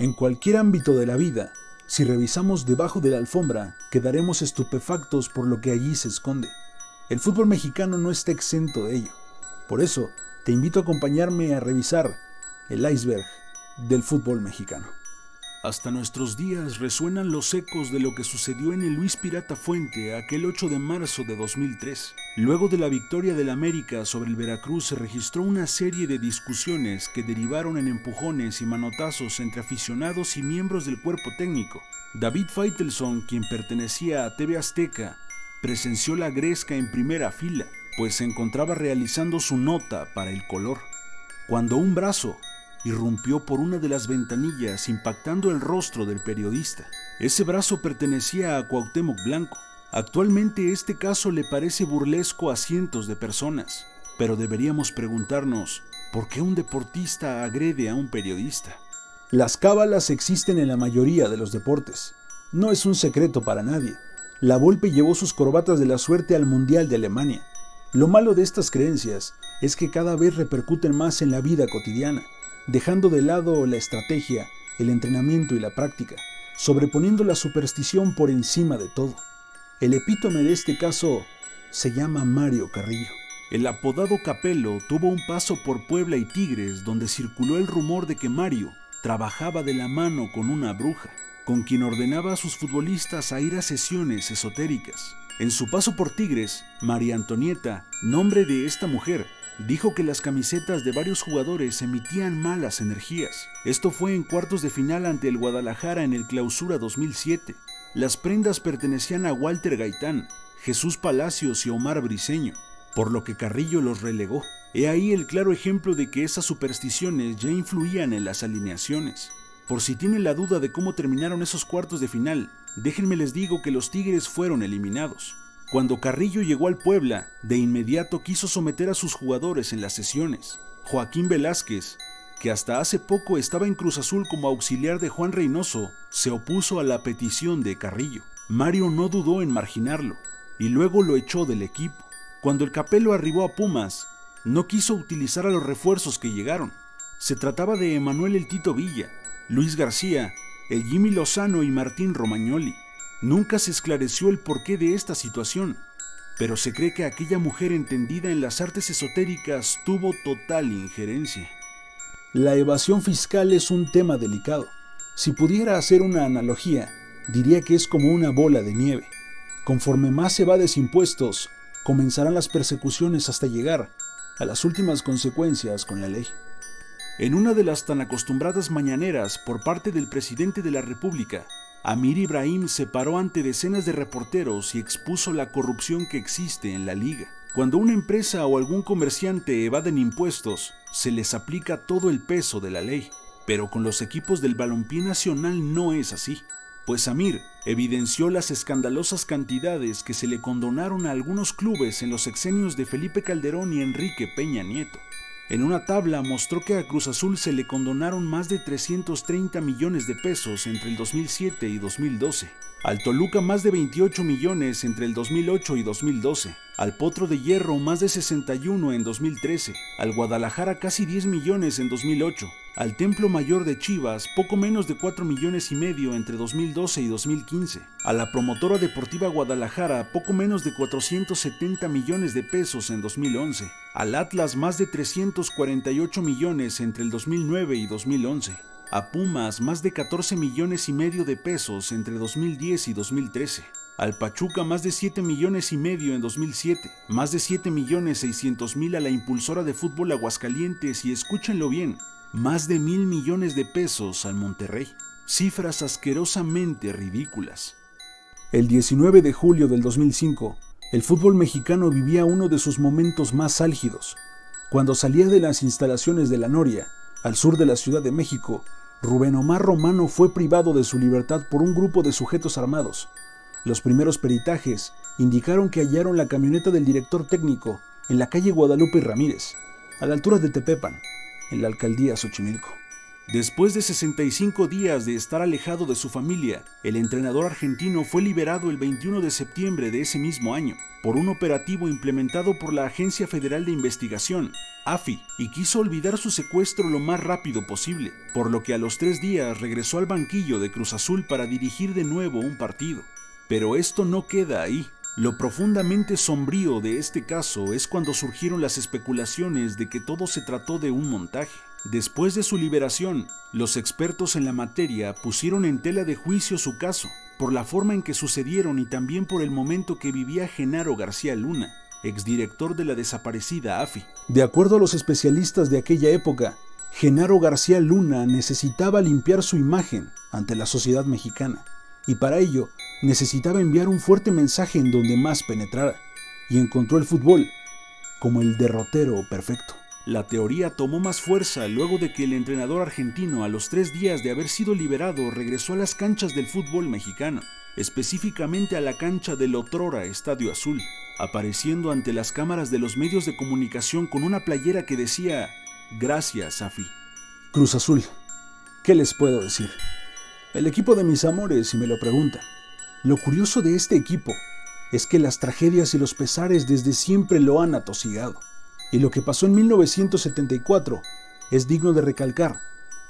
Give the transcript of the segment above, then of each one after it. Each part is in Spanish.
En cualquier ámbito de la vida, si revisamos debajo de la alfombra, quedaremos estupefactos por lo que allí se esconde. El fútbol mexicano no está exento de ello. Por eso, te invito a acompañarme a revisar el iceberg del fútbol mexicano. Hasta nuestros días resuenan los ecos de lo que sucedió en el Luis Pirata Fuente aquel 8 de marzo de 2003. Luego de la victoria del América sobre el Veracruz se registró una serie de discusiones que derivaron en empujones y manotazos entre aficionados y miembros del cuerpo técnico. David Faitelson, quien pertenecía a TV Azteca, presenció la gresca en primera fila, pues se encontraba realizando su nota para El Color, cuando un brazo irrumpió por una de las ventanillas impactando el rostro del periodista. Ese brazo pertenecía a Cuauhtémoc Blanco. Actualmente este caso le parece burlesco a cientos de personas, pero deberíamos preguntarnos, ¿por qué un deportista agrede a un periodista? Las cábalas existen en la mayoría de los deportes. No es un secreto para nadie. La Volpe llevó sus corbatas de la suerte al Mundial de Alemania. Lo malo de estas creencias es que cada vez repercuten más en la vida cotidiana, dejando de lado la estrategia, el entrenamiento y la práctica, sobreponiendo la superstición por encima de todo. El epítome de este caso se llama Mario Carrillo. El apodado Capello tuvo un paso por Puebla y Tigres, donde circuló el rumor de que Mario trabajaba de la mano con una bruja, con quien ordenaba a sus futbolistas a ir a sesiones esotéricas. En su paso por Tigres, María Antonieta, nombre de esta mujer, dijo que las camisetas de varios jugadores emitían malas energías. Esto fue en cuartos de final ante el Guadalajara en el Clausura 2007. Las prendas pertenecían a Walter Gaitán, Jesús Palacios y Omar Briceño, por lo que Carrillo los relegó. He ahí el claro ejemplo de que esas supersticiones ya influían en las alineaciones. Por si tienen la duda de cómo terminaron esos cuartos de final, déjenme les digo que los Tigres fueron eliminados. Cuando Carrillo llegó al Puebla, de inmediato quiso someter a sus jugadores en las sesiones. Joaquín Velázquez, que hasta hace poco estaba en Cruz Azul como auxiliar de Juan Reynoso, se opuso a la petición de Carrillo. Mario no dudó en marginarlo, y luego lo echó del equipo. Cuando el Capello arribó a Pumas, no quiso utilizar a los refuerzos que llegaron. Se trataba de Emanuel El Tito Villa, Luis García, el Jimmy Lozano y Martín Romagnoli. Nunca se esclareció el porqué de esta situación, pero se cree que aquella mujer entendida en las artes esotéricas tuvo total injerencia. La evasión fiscal es un tema delicado. Si pudiera hacer una analogía, diría que es como una bola de nieve. Conforme más evades impuestos, comenzarán las persecuciones hasta llegar a las últimas consecuencias con la ley. En una de las tan acostumbradas mañaneras por parte del presidente de la República, Amir Ibrahim se paró ante decenas de reporteros y expuso la corrupción que existe en la liga. Cuando una empresa o algún comerciante evaden impuestos, se les aplica todo el peso de la ley. Pero con los equipos del balompié nacional no es así, pues Amir evidenció las escandalosas cantidades que se le condonaron a algunos clubes en los sexenios de Felipe Calderón y Enrique Peña Nieto. En una tabla mostró que a Cruz Azul se le condonaron más de 330 millones de pesos entre el 2007 y 2012, al Toluca más de 28 millones entre el 2008 y 2012, al Potro de Hierro más de 61 en 2013, al Guadalajara casi 10 millones en 2008, al Templo Mayor de Chivas poco menos de 4 millones y medio entre 2012 y 2015, a la Promotora Deportiva Guadalajara poco menos de 470 millones de pesos en 2011, al Atlas más de 348 millones entre el 2009 y 2011, a Pumas más de 14 millones y medio de pesos entre 2010 y 2013, al Pachuca más de 7 millones y medio en 2007, más de 7 millones 600 mil a la Impulsora de Fútbol Aguascalientes y escúchenlo bien, más de 1,000 millones de pesos al Monterrey. Cifras asquerosamente ridículas. El 19 de julio del 2005, el fútbol mexicano vivía uno de sus momentos más álgidos. Cuando salía de las instalaciones de La Noria, al sur de la Ciudad de México, Rubén Omar Romano fue privado de su libertad por un grupo de sujetos armados. Los primeros peritajes indicaron que hallaron la camioneta del director técnico en la calle Guadalupe Ramírez, a la altura de Tepepan, en la alcaldía Xochimilco. Después de 65 días de estar alejado de su familia, el entrenador argentino fue liberado el 21 de septiembre de ese mismo año por un operativo implementado por la Agencia Federal de Investigación, Afi, y quiso olvidar su secuestro lo más rápido posible, por lo que a los 3 días regresó al banquillo de Cruz Azul para dirigir de nuevo un partido. Pero esto no queda ahí. Lo profundamente sombrío de este caso es cuando surgieron las especulaciones de que todo se trató de un montaje. Después de su liberación, los expertos en la materia pusieron en tela de juicio su caso, por la forma en que sucedieron y también por el momento que vivía Genaro García Luna, exdirector de la desaparecida AFI. De acuerdo a los especialistas de aquella época, Genaro García Luna necesitaba limpiar su imagen ante la sociedad mexicana, y para ello necesitaba enviar un fuerte mensaje en donde más penetrara, y encontró el fútbol como el derrotero perfecto. La teoría tomó más fuerza luego de que el entrenador argentino, a los 3 días de haber sido liberado, regresó a las canchas del fútbol mexicano, específicamente a la cancha del otrora Estadio Azul, apareciendo ante las cámaras de los medios de comunicación con una playera que decía: "Gracias, Afi". Cruz Azul, ¿qué les puedo decir? El equipo de mis amores, si me lo preguntan. Lo curioso de este equipo es que las tragedias y los pesares desde siempre lo han atosigado. Y lo que pasó en 1974 es digno de recalcar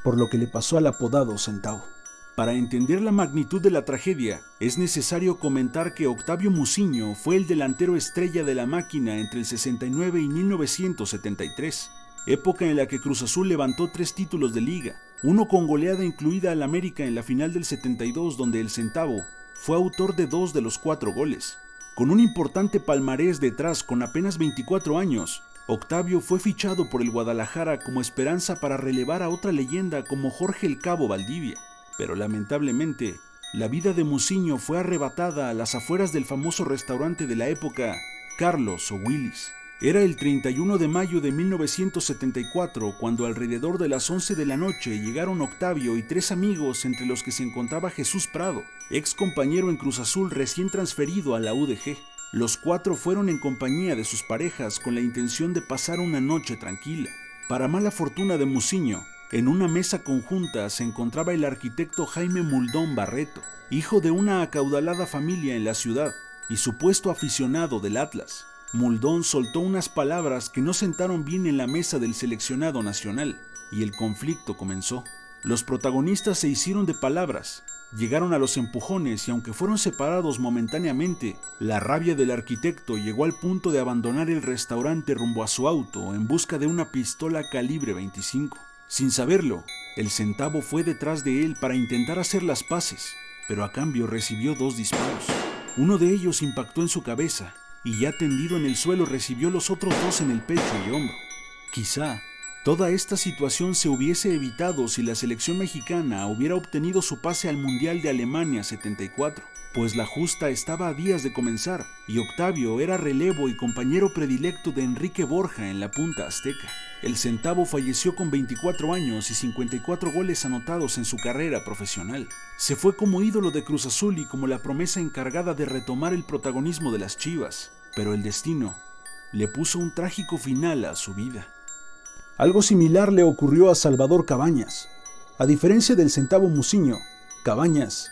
por lo que le pasó al apodado Centavo. Para entender la magnitud de la tragedia, es necesario comentar que Octavio Muciño fue el delantero estrella de la máquina entre el 69 y 1973, época en la que Cruz Azul levantó 3 títulos de liga, uno con goleada incluida al América en la final del 72, donde el Centavo fue autor de 2 de los 4 goles. Con un importante palmarés detrás con apenas 24 años, Octavio fue fichado por el Guadalajara como esperanza para relevar a otra leyenda como Jorge "El Cabo" Valdivia, pero lamentablemente, la vida de Muciño fue arrebatada a las afueras del famoso restaurante de la época, Carlos o Willy's. Era el 31 de mayo de 1974 cuando alrededor de las 11 de la noche llegaron Octavio y 3 amigos, entre los que se encontraba Jesús Prado, ex compañero en Cruz Azul recién transferido a la UDG. Los 4 fueron en compañía de sus parejas con la intención de pasar una noche tranquila. Para mala fortuna de Muciño, en una mesa conjunta se encontraba el arquitecto Jaime Muldón Barreto, hijo de una acaudalada familia en la ciudad y supuesto aficionado del Atlas. Muldón soltó unas palabras que no sentaron bien en la mesa del seleccionado nacional, y el conflicto comenzó. Los protagonistas se hicieron de palabras, llegaron a los empujones y aunque fueron separados momentáneamente, la rabia del arquitecto llegó al punto de abandonar el restaurante rumbo a su auto en busca de una pistola calibre 25. Sin saberlo, el Centavo fue detrás de él para intentar hacer las paces, pero a cambio recibió 2 disparos. Uno de ellos impactó en su cabeza, y ya tendido en el suelo recibió los otros 2 en el pecho y hombro. Quizá toda esta situación se hubiese evitado si la selección mexicana hubiera obtenido su pase al Mundial de Alemania 74, pues la justa estaba a días de comenzar y Octavio era relevo y compañero predilecto de Enrique Borja en la punta azteca. El Centavo falleció con 24 años y 54 goles anotados en su carrera profesional. Se fue como ídolo de Cruz Azul y como la promesa encargada de retomar el protagonismo de las Chivas, pero el destino le puso un trágico final a su vida. Algo similar le ocurrió a Salvador Cabañas. A diferencia del Centavo Muciño, Cabañas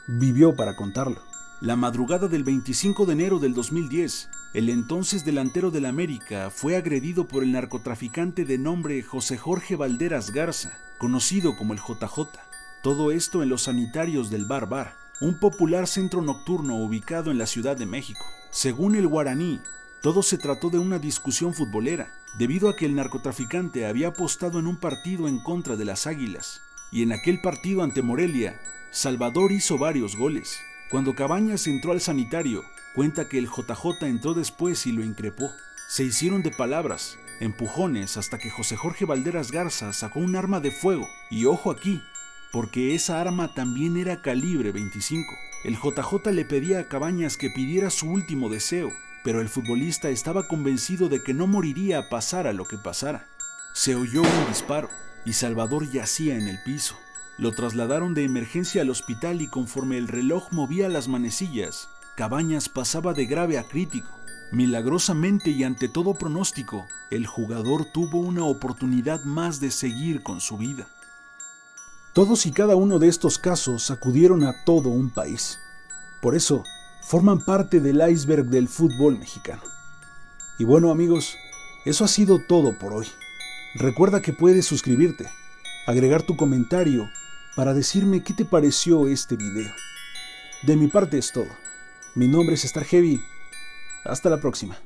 vivió para contarlo. La madrugada del 25 de enero del 2010, el entonces delantero del América fue agredido por el narcotraficante de nombre José Jorge Valderas Garza, conocido como el JJ. Todo esto en los sanitarios del Bar, un popular centro nocturno ubicado en la Ciudad de México. Según el Guaraní, todo se trató de una discusión futbolera, debido a que el narcotraficante había apostado en un partido en contra de las Águilas, y en aquel partido ante Morelia, Salvador hizo varios goles. Cuando Cabañas entró al sanitario, cuenta que el JJ entró después y lo increpó. Se hicieron de palabras, empujones, hasta que José Jorge Valderas Garza sacó un arma de fuego. Y ojo aquí, porque esa arma también era calibre 25. El JJ le pedía a Cabañas que pidiera su último deseo, pero el futbolista estaba convencido de que no moriría pasara lo que pasara. Se oyó un disparo y Salvador yacía en el piso. Lo trasladaron de emergencia al hospital y conforme el reloj movía las manecillas, Cabañas pasaba de grave a crítico. Milagrosamente y ante todo pronóstico, el jugador tuvo una oportunidad más de seguir con su vida. Todos y cada uno de estos casos sacudieron a todo un país. Por eso, forman parte del iceberg del fútbol mexicano. Y bueno amigos, Eso ha sido todo por hoy. Recuerda que puedes suscribirte, agregar tu comentario para decirme qué te pareció este video. De mi parte es todo. Mi nombre es Star Heavy. Hasta la próxima.